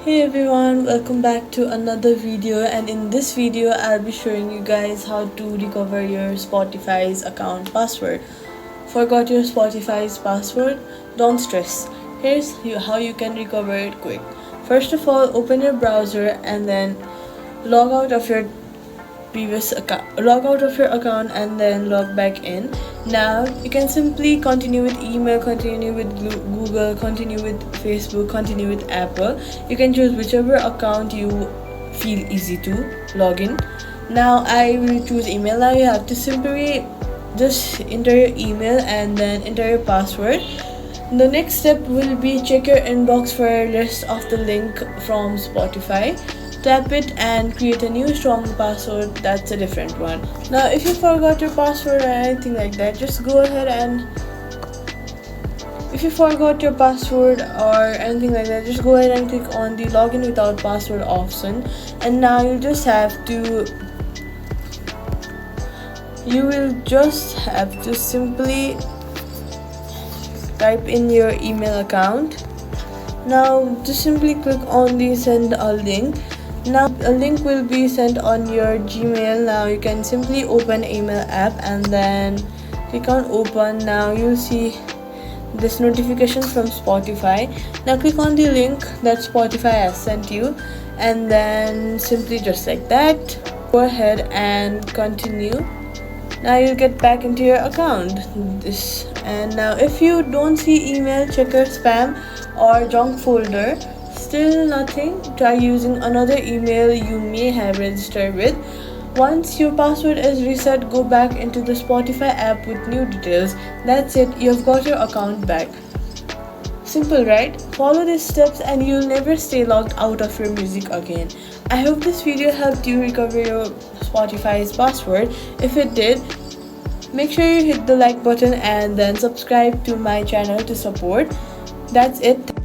Hey everyone, welcome back to another video, and in this video I'll be showing you guys how to recover your Spotify's account password. Forgot your Spotify's password? Don't stress. How you can recover it quick. First of all, open your browser and then log out of your log out of your account and then log back in. Now you can simply continue with email, continue with Google, continue with Facebook, continue with Apple. You can choose whichever account you feel easy to log in. Now I will choose email. Now you have to simply just enter your email and then enter your password. The next step will be check your inbox for a list of the link from Spotify. Tap it and create a new strong password that's a different one. Now if you forgot your password or anything like that, just go ahead and click on the login without password option, and now you will just have to simply type in your email account. Now just simply click on the send a link. Now a link will be sent on your Gmail. Now you can simply open email app and then click on open. Now you'll see this notification from Spotify. Now click on the link that Spotify has sent you and then simply just like that go ahead and continue. Now you'll get back into your account. And now if you don't see email, check your spam or junk folder. Still nothing, try using another email you may have registered with. Once your password is reset, go back into the Spotify app with new details. That's it, you've got your account back. Simple, right? Follow these steps and you'll never stay logged out of your music again. I hope this video helped you recover your Spotify's password. If it did, make sure you hit the like button and then subscribe to my channel to support. That's it.